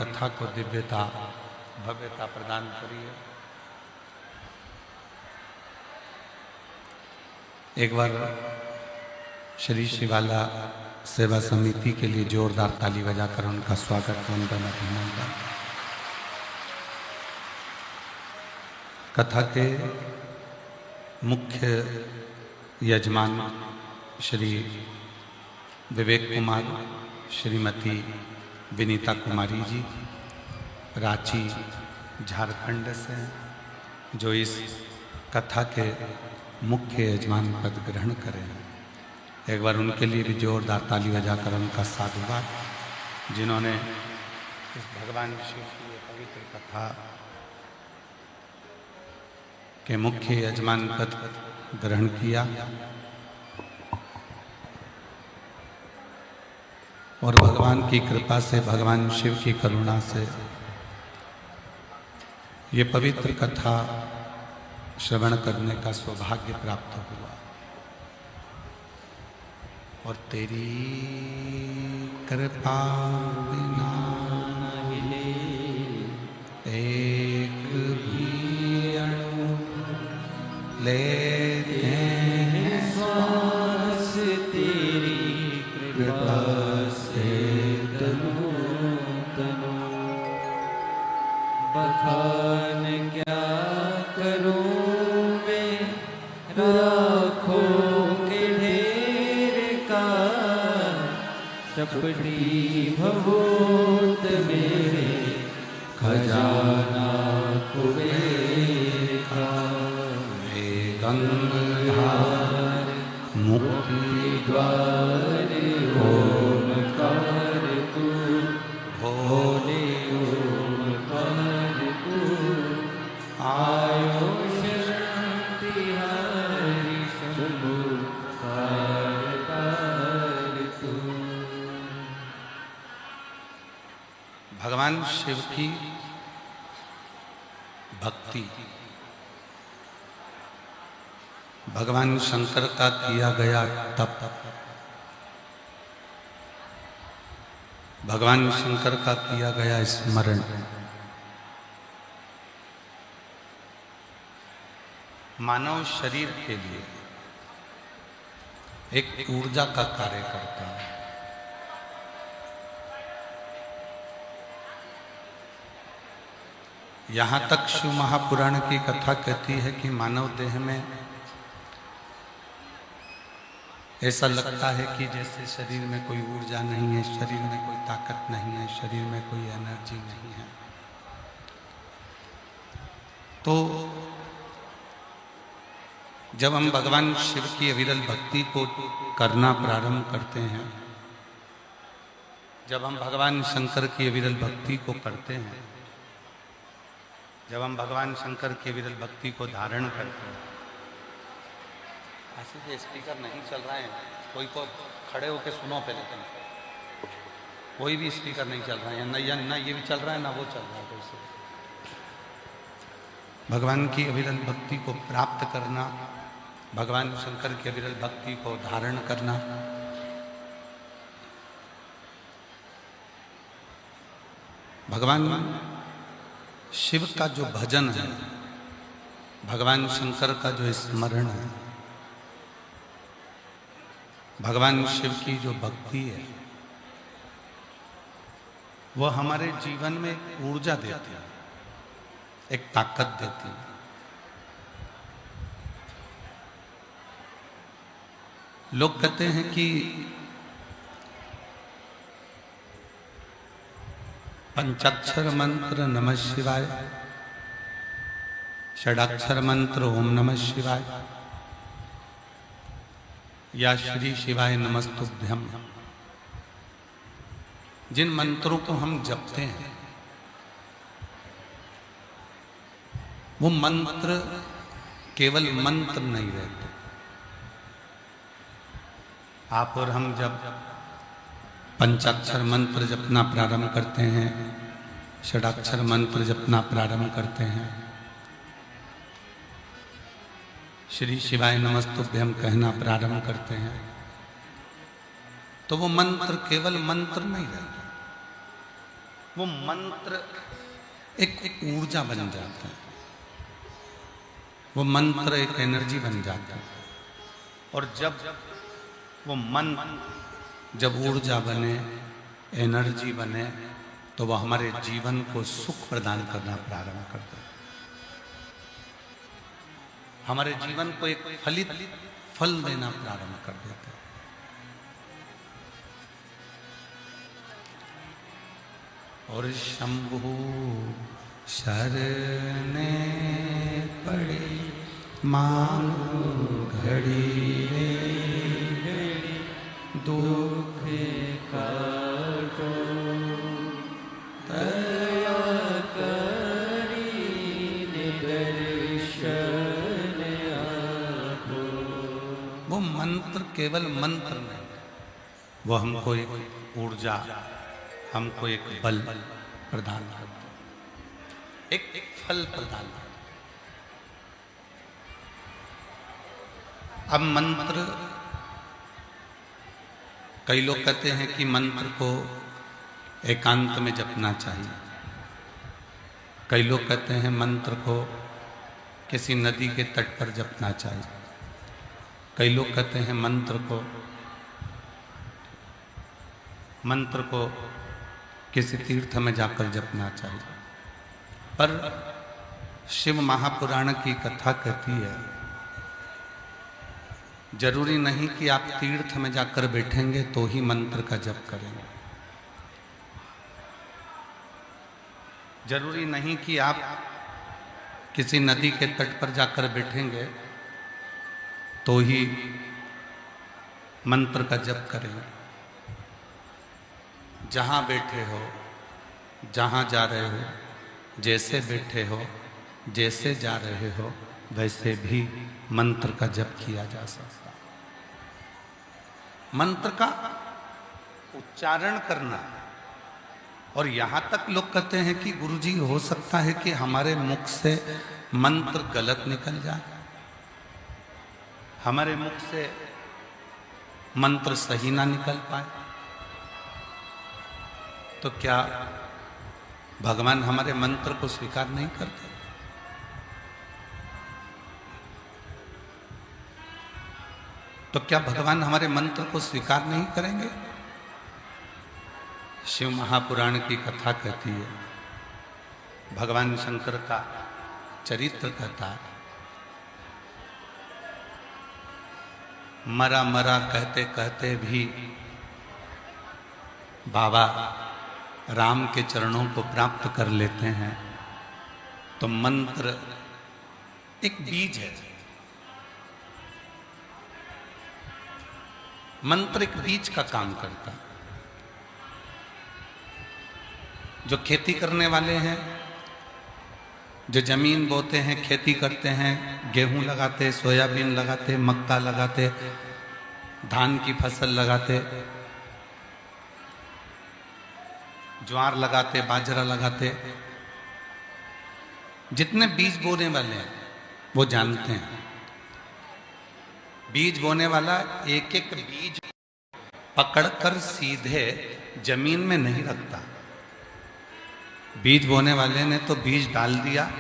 कथा को दिव्यता भव्यता प्रदान करिए। एक बार श्री शिवाला सेवा समिति के लिए जोरदार ताली बजाकर उनका स्वागत वंदन अभिनंदन। कथा के मुख्य यजमान श्री विवेक कुमार, श्रीमती विनीता कुमारी जी रांची झारखंड से, जो इस कथा के मुख्य यजमान पद ग्रहण करें। एक बार उनके लिए भी जोरदार ताली बजाकर उनका साधुवाद, जिन्होंने इस भगवान शिव की पवित्र कथा के मुख्य यजमान पद ग्रहण किया और भगवान की कृपा से, भगवान शिव की करुणा से ये पवित्र कथा श्रवण करने का सौभाग्य प्राप्त हुआ। और तेरी कृपा बिना एक भी अणु लेते हैं श्वास, तेरी कृपा से तनु तनु। बखान क्या करूं मैं राखों के ढेर का, चपटी भभूत मेरे खजाना कुबेर का। गंगाधर मुक्ति द्वार ओमकार तू, भोले ओमकार तू। आयो शांति हरि शंभु कारतार तू। भगवान शिव की भक्ति भगवान शंकर का किया गया तप, भगवान शंकर का किया गया स्मरण मानव शरीर के लिए एक ऊर्जा का कार्य करता है। यहां तक शिव महापुराण की कथा कहती है कि मानव देह में ऐसा लगता है कि जैसे शरीर में कोई ऊर्जा नहीं है, शरीर में कोई ताकत नहीं है, शरीर में कोई एनर्जी नहीं है। तो जब हम भगवान शिव की अविरल भक्ति को करना प्रारंभ करते हैं, जब हम भगवान शंकर की अविरल भक्ति को करते हैं, जब हम भगवान शंकर की अविरल भक्ति को धारण करते हैं, ऐसे से स्पीकर नहीं चल रहा है, कोई को खड़े होके सुनो पहले। कोई भी स्पीकर नहीं चल रहा है, ना ये भी चल रहा है ना वो चल रहा है। कैसे भगवान की अविरल भक्ति को प्राप्त करना, भगवान शंकर की अविरल भक्ति को धारण करना, भगवान शिव का जो भजन है, भगवान शंकर का जो स्मरण है, भगवान शिव की जो भक्ति है, वह हमारे जीवन में एक ऊर्जा देती है, एक ताकत देती है। लोग कहते हैं कि पंचाक्षर मंत्र नमः शिवाय, षडाक्षर मंत्र ओम नमः शिवाय या श्री शिवाय नमस्तुभ्यम, जिन मंत्रों को हम जपते हैं वो मंत्र केवल मंत्र नहीं रहते। आप और हम जब पंचाक्षर मंत्र जपना प्रारंभ करते हैं, षडाक्षर मंत्र जपना प्रारंभ करते हैं, श्री शिवाय नमस्तुभ्यम कहना प्रारंभ करते हैं, तो वो मंत्र केवल मंत्र नहीं रहता, वो मंत्र एक ऊर्जा बन जाता है, वो मंत्र एक एनर्जी बन जाता है। और जब वो मन जब ऊर्जा बने, एनर्जी बने, तो वह हमारे जीवन को सुख प्रदान करना प्रारंभ करता है, हमारे जीवन को एक फलित फल देना प्रारंभ कर देता है। और शंभु शरणे पड़े मांगो घड़ी रे दुख काटो दया करी दर्शन आपो। वो मंत्र केवल मंत्र नहीं, वो हमको एक ऊर्जा, हमको एक बल प्रदान करता है, एक फल प्रदान करता है। अब मंत्र, कई लोग कहते हैं कि मंत्र को एकांत में जपना चाहिए, कई लोग कहते हैं मंत्र को किसी नदी के तट पर जपना चाहिए, कई लोग कहते हैं मंत्र को किसी तीर्थ में जाकर जपना चाहिए। पर शिव महापुराण की कथा कहती है, जरूरी नहीं कि आप तीर्थ में जाकर बैठेंगे तो ही मंत्र का जप करेंगे, जरूरी नहीं कि आप किसी नदी के तट पर जाकर बैठेंगे तो ही मंत्र का जप करेंगे। जहाँ बैठे हो, जहाँ जा रहे हो, जैसे बैठे हो, जैसे जा रहे हो, वैसे भी मंत्र का जप किया जा सकता है। मंत्र का उच्चारण करना, और यहाँ तक लोग कहते हैं कि गुरुजी हो सकता है कि हमारे मुख से मंत्र गलत निकल जाए, हमारे मुख से मंत्र सही ना निकल पाए, तो क्या भगवान हमारे मंत्र को स्वीकार नहीं करते? तो क्या भगवान हमारे मंत्र को स्वीकार नहीं करेंगे? शिव महापुराण की कथा कहती है, भगवान शंकर का चरित्र कहता है, मरा मरा कहते कहते भी बाबा राम के चरणों को प्राप्त कर लेते हैं। तो मंत्र एक बीज है, मंत्र एक बीज का काम करता है। जो खेती करने वाले हैं, जो जमीन बोते हैं, खेती करते हैं, गेहूं लगाते, सोयाबीन लगाते, मक्का लगाते, धान की फसल लगाते, ज्वार लगाते, बाजरा लगाते, जितने बीज बोने वाले हैं वो जानते हैं, बीज बोने वाला एक एक बीज पकड़कर सीधे जमीन में नहीं रखता। बीज बोने वाले ने तो बीज डाल दिया,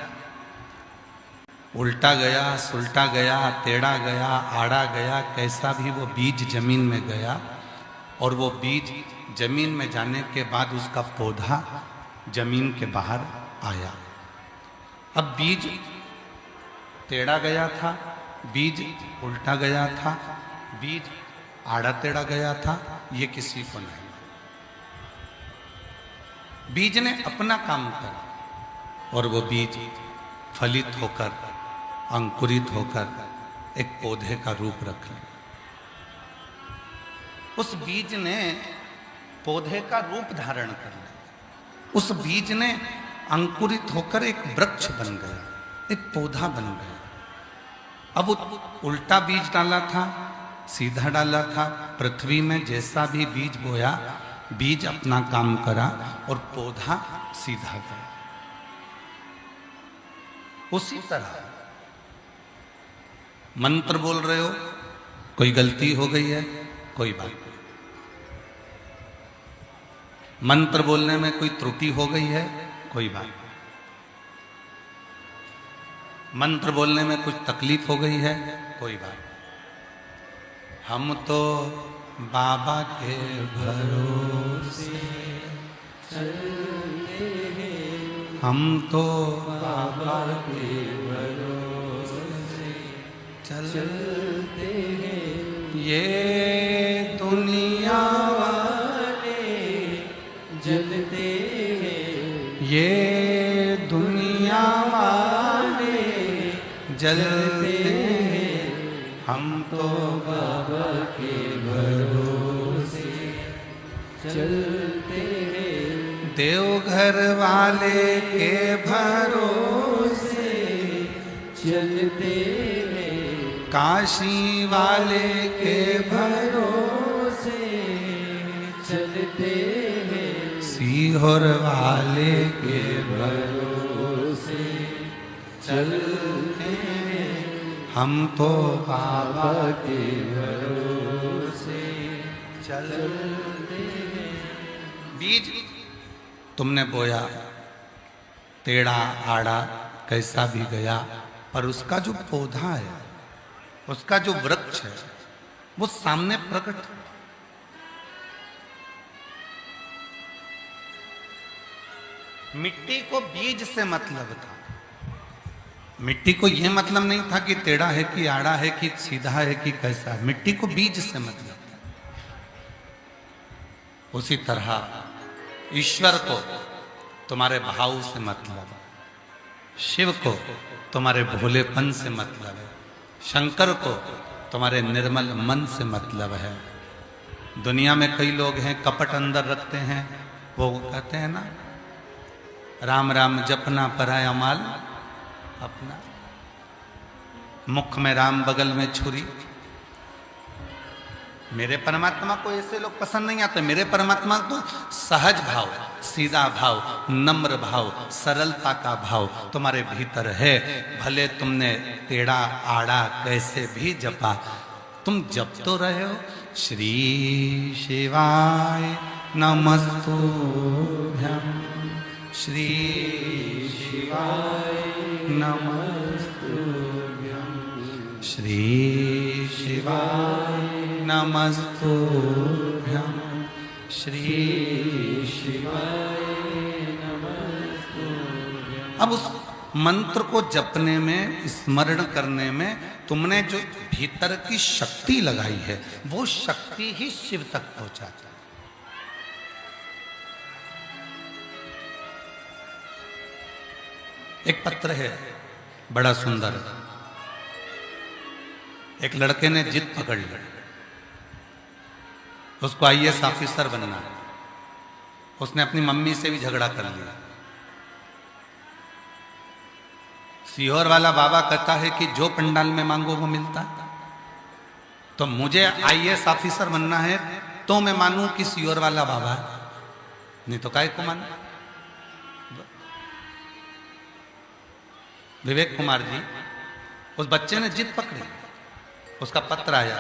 उल्टा गया, सुलटा गया, टेढ़ा गया, आड़ा गया, कैसा भी वो बीज जमीन में गया, और वो बीज जमीन में जाने के बाद उसका पौधा जमीन के बाहर आया। अब बीज टेढ़ा गया था, बीज उल्टा गया था, बीज आड़ा टेढ़ा गया था, ये किसी को नहीं। बीज ने अपना काम करा और वो बीज फलित होकर, अंकुरित होकर एक पौधे का रूप रख लिया। उस बीज ने पौधे का रूप धारण कर लिया, उस बीज ने अंकुरित होकर एक वृक्ष बन गया, एक पौधा बन गया। अब उल्टा बीज डाला था, सीधा डाला था, पृथ्वी में जैसा भी बीज बोया, बीज अपना काम करा और पौधा सीधा गया। उसी तरह मंत्र बोल रहे हो, कोई गलती हो गई है, कोई बात नहीं, मंत्र बोलने में कोई त्रुटि हो गई है, कोई बात नहीं। मंत्र बोलने में कुछ तकलीफ हो गई है, कोई बात नहीं। हम तो बाबा के भरोसे चलते हैं, हम तो बाबा के भरोसे चलते हैं। ये दुनिया वाले जलते हैं, ये दुनिया वाले जलते हैं, हम तो बाबा के भरोसे चलते हैं। देवघर वाले के भरोसे चलते हैं, काशी वाले के भरोसे चलते हैं। सीहोर वाले के भरोसे चलते हैं, हम तो बाबा के भरोसे चलते हैं। बीज तुमने बोया, टेढ़ा आड़ा कैसा भी गया, पर उसका जो पौधा है, उसका जो वृक्ष है, वो सामने प्रकट। मिट्टी को बीज से मतलब था। मिट्टी को यह मतलब नहीं था कि टेढ़ा है कि आड़ा है कि सीधा है कि कैसा है। मिट्टी को बीज से मतलब था। उसी तरह ईश्वर को तुम्हारे भाव से मतलब है, शिव को तुम्हारे भोलेपन से मतलब है, शंकर को तुम्हारे निर्मल मन से मतलब है। दुनिया में कई लोग हैं कपट अंदर रखते हैं, वो कहते हैं ना, राम राम जपना पराया माल अपना, मुख में राम बगल में छुरी। मेरे परमात्मा को ऐसे लोग पसंद नहीं आते। मेरे परमात्मा तो सहज भाव, सीधा भाव, नम्र भाव, सरलता का भाव तुम्हारे भीतर है। भले तुमने टेढ़ा आड़ा कैसे भी जपा, तुम जप तो रहे हो। श्री शिवाय नमस्तुभ्यं, श्री शिवाय नमस्तुभ्यं, श्री शिवाय नमस्तुभ्यं, श्री शिवाय नमस्तुभ्यं। अब उस मंत्र को जपने में, स्मरण करने में तुमने जो भीतर की शक्ति लगाई है, वो शक्ति ही शिव तक पहुंचाता है। एक पत्र है बड़ा सुंदर, एक लड़के ने जिद पकड़ ली, उसको आईएएस ऑफिसर बनना। उसने अपनी मम्मी से भी झगड़ा कर लिया। सीहोर वाला बाबा कहता है कि जो पंडाल में मांगो वो मिलता, तो मुझे आईएएस ऑफिसर बनना है तो मैं मानूं कि सीहोर वाला बाबा है, नहीं तो काय को मानूं। विवेक कुमार जी, उस बच्चे ने जिद पकड़ी, उसका पत्र आया।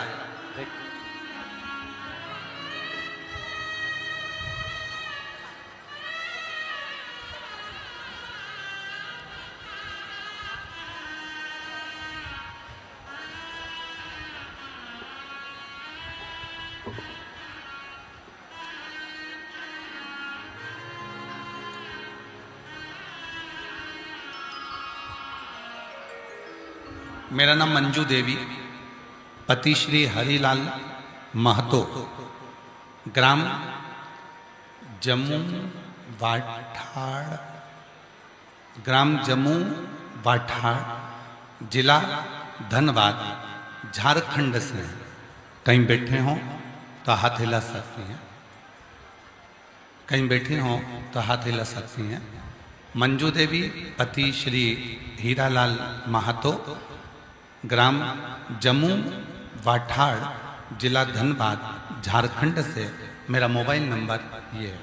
मेरा नाम मंजू देवी, पति श्री हरिलाल महतो, ग्राम जम्मू वाठाड़, ग्राम जम्मू वाठाड़, जिला धनबाद, झारखंड से हैं। कहीं बैठे हों तो हाथ हिला सकती हैं, कहीं बैठे हों तो हाथ हिला सकती हैं। मंजू देवी, पति श्री हीरालाल महतो, ग्राम जम्मू वाठाड़, जिला धनबाद, झारखंड से। मेरा मोबाइल नंबर ये है।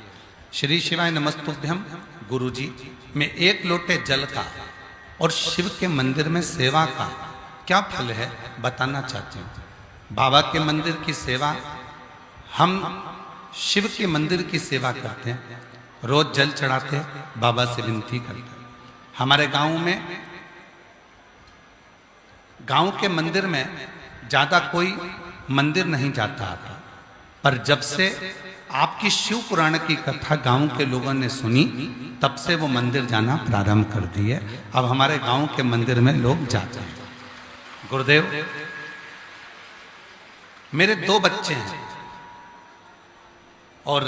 श्री शिवाय नमस्तुभ्यम। गुरुजी, मैं एक लोटे जल का और शिव के मंदिर में सेवा का क्या फल है बताना चाहती हूँ। बाबा के मंदिर की सेवा हम शिव के मंदिर की सेवा करते हैं, रोज जल चढ़ाते, बाबा से विनती करते। हमारे गांव के मंदिर में ज्यादा कोई मंदिर नहीं जाता आता, पर जब से आपकी शिव पुराण की कथा गांव के लोगों ने सुनी, तब से वो मंदिर जाना प्रारंभ कर दिए। अब हमारे गांव के मंदिर में लोग जाते हैं। गुरुदेव, मेरे 2 बच्चे हैं और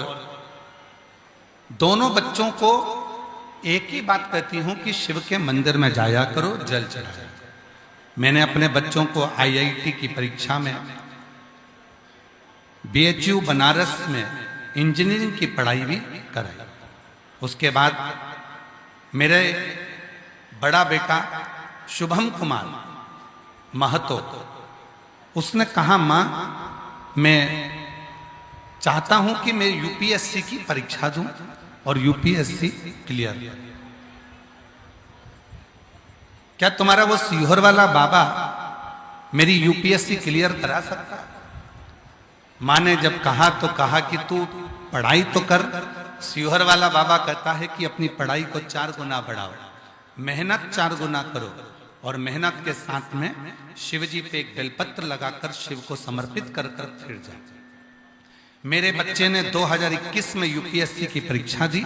दोनों बच्चों को एक ही बात कहती हूं कि शिव के मंदिर में जाया करो, जल चढ़ाया। मैंने अपने बच्चों को IIT की परीक्षा में, BHU बनारस में इंजीनियरिंग की पढ़ाई भी कराई। उसके बाद मेरे बड़ा बेटा शुभम कुमार महतो, उसने कहा, मां मैं चाहता हूं कि मैं UPSC की परीक्षा दूं और UPSC क्लियर। क्या तुम्हारा वो सीहोर वाला बाबा मेरी UPSC क्लियर करा सकता? मां ने जब कहा तो कहा कि तू पढ़ाई तो कर। सीहोर वाला बाबा कहता है कि अपनी पढ़ाई को 4 गुना बढ़ाओ, मेहनत 4 गुना करो, और मेहनत के साथ में शिव जी पे एक बेलपत्र लगाकर शिव को समर्पित कर कर फिर जाए। मेरे बच्चे ने 2021 में UPSC की परीक्षा दी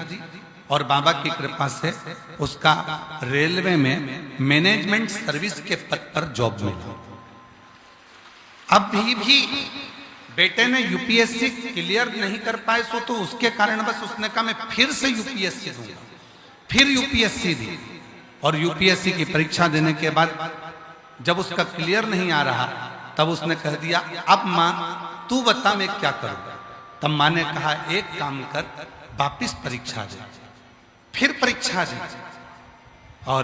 और बाबा की कृपा से उसका रेलवे में मैनेजमेंट सर्विस के पद पर जॉब मिला। अभी भी बेटे ने UPSC क्लियर नहीं कर पाए, सो तो उसके कारण बस उसने कहा मैं फिर से UPSC दूंगा। फिर UPSC दी और UPSC की परीक्षा देने के बाद जब उसका क्लियर नहीं आ रहा, तब उसने कह दिया, अब मां तू बता मैं क्या करूं। तब मां ने कहा, एक काम कर, वापिस परीक्षा दे। फिर परीक्षा दी और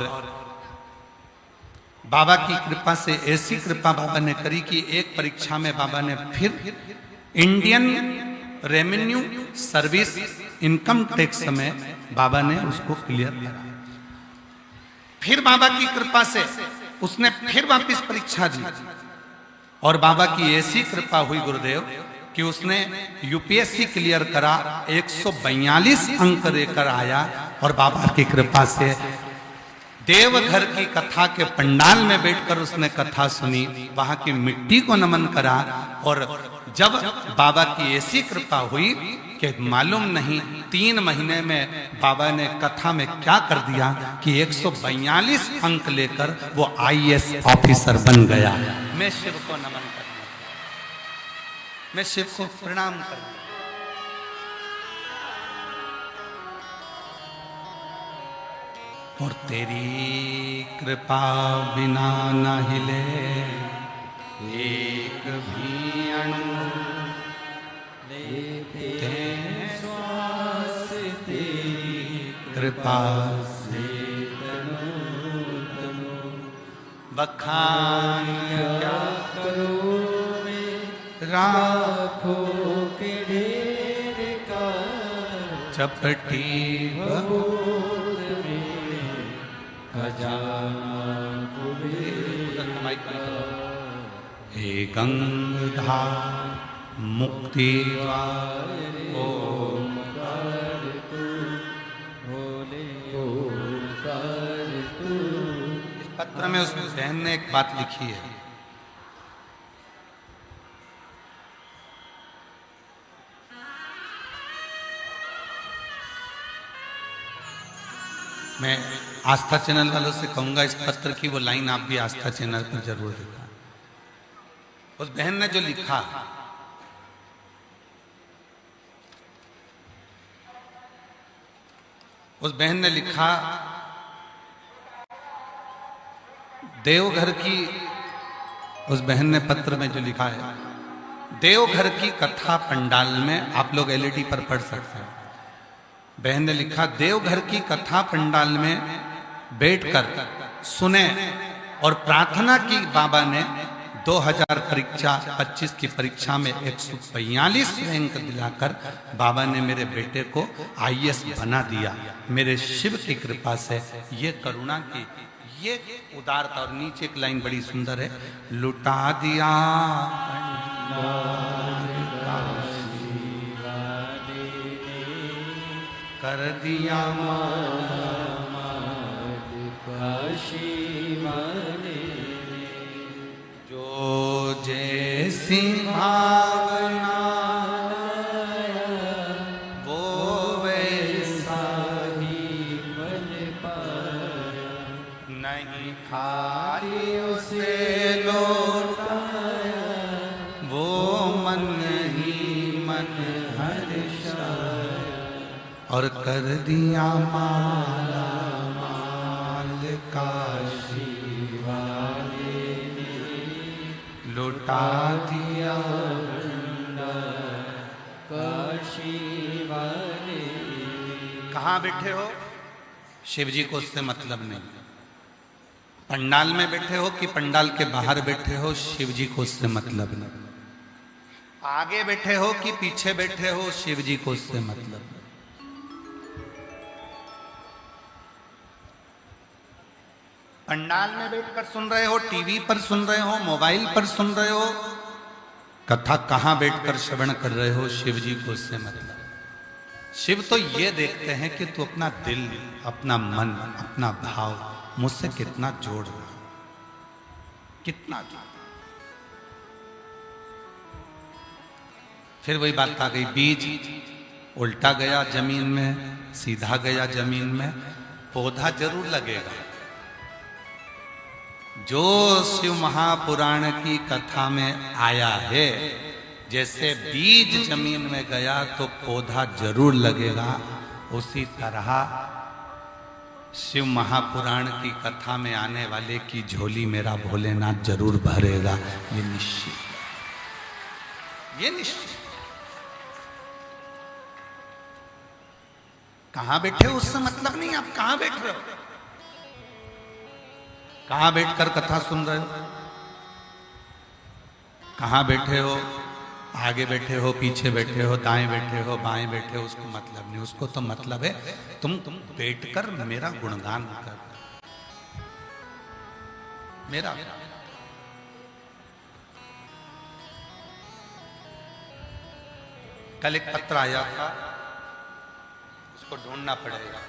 बाबा की कृपा से ऐसी कृपा बाबा ने करी कि एक परीक्षा में बाबा ने फिर Indian revenue service income tax में बाबा ने उसको क्लियर करा। फिर बाबा की कृपा से उसने फिर वापस परीक्षा दी और बाबा की ऐसी कृपा हुई गुरुदेव कि उसने UPSC क्लियर करा, 142 अंक लेकर आया और बाबा की कृपा से देवघर की कथा के पंडाल में बैठकर उसने कथा सुनी, वहां की मिट्टी को नमन करा। और जब बाबा की ऐसी कृपा हुई कि मालूम नहीं 3 महीने में बाबा ने कथा में क्या कर दिया कि 142 अंक लेकर वो IAS ऑफिसर बन गया। मैं शिव को नमन करना, मैं शिव को प्रणाम करना। और तेरी कृपा बिना न हिले एक भी अणु, लेते श्वास तेरी कृपा से तनु तनु। बखान क्या करो मैं राखों के ढेर का, चपटी हे गंगाधार मुक्ति द्वार ओंकार तू, भोले ओंकार तू। इस पत्र में उस बहन ने एक बात लिखी है, मैं आस्था चैनल वालों से कहूंगा इस पत्र की वो लाइन आप भी आस्था चैनल पर जरूर देखा। उस बहन ने जो लिखा, उस बहन ने लिखा, देवघर की, उस बहन ने पत्र में जो लिखा है, देवघर की कथा पंडाल में, आप लोग LED पर पढ़ सकते हैं। बहन ने लिखा, देवघर की कथा पंडाल में बैठकर सुने और प्रार्थना की बाबा ने 2025 की परीक्षा में 142 रैंक दिलाकर बाबा ने मेरे बेटे को IAS बना दिया। मेरे शिव की कृपा से ये करुणा की, ये उदारता। और नीचे एक लाइन बड़ी सुंदर है, लुटा दिया कर दिया काशी वाले जो जैसी भावना वो वैसा ही बन पाया नहीं खाली उसे लौटाया वो मन ही मन हर्षाया और कर दिया माला माल काशी वाले लुटा दिया काशी वाले। कहाँ बैठे हो? शिव जी को उससे मतलब नहीं। पंडाल में बैठे हो कि पंडाल के बाहर बैठे हो, शिव जी को उससे मतलब नहीं। आगे बैठे हो कि पीछे बैठे हो, शिव जी को उससे मतलब नहीं। पंडाल में बैठकर सुन रहे हो, टीवी पर सुन रहे हो, मोबाइल पर सुन रहे हो, कथा कहां बैठकर श्रवण कर रहे हो, शिव जी को उससे मतलब। शिव तो ये देखते हैं कि तू अपना दिल, अपना मन, अपना भाव मुझसे कितना जोड़ रहा, कितना जोड़। फिर वही बात आ गई, बीज उल्टा गया जमीन में, सीधा गया जमीन में, पौधा जरूर लगेगा। जो शिव महापुराण की कथा में आया है, जैसे बीज जमीन में गया तो पौधा जरूर लगेगा, उसी तरह शिव महापुराण की कथा में आने वाले की झोली मेरा भोलेनाथ जरूर भरेगा, ये निश्चित, ये निश्चित। कहां बैठे हो उससे मतलब नहीं, आप कहां बैठ रहे हो, कहां बैठकर कथा सुन रहे हो, कहां बैठे हो, आगे बैठे हो, पीछे बैठे हो, दाएं बैठे हो, बाएं बैठे हो, उसको मतलब नहीं। उसको तो मतलब है तुम बैठकर मेरा गुणगान कर, मेरा। कल एक पत्र आया था, उसको ढूंढना पड़ेगा।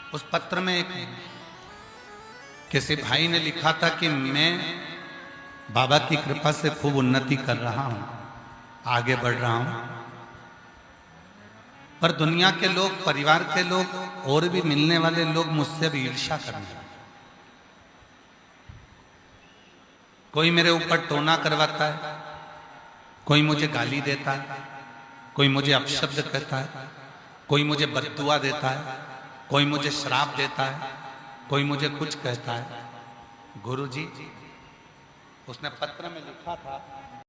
उस पत्र में एक किसी भाई ने लिखा था कि मैं बाबा की कृपा से खूब उन्नति कर रहा हूं, आगे बढ़ रहा हूं, पर दुनिया के लोग, परिवार के लोग, और भी मिलने वाले लोग मुझसे भी ईर्ष्या करने लगे। कोई मेरे ऊपर टोना करवाता है, कोई मुझे गाली देता है, कोई मुझे अपशब्द कहता है, कोई मुझे बद्दुआ देता है, कोई मुझे श्राप देता है, कोई मुझे कुछ कहता है। गुरुजी, उसने पत्र में लिखा था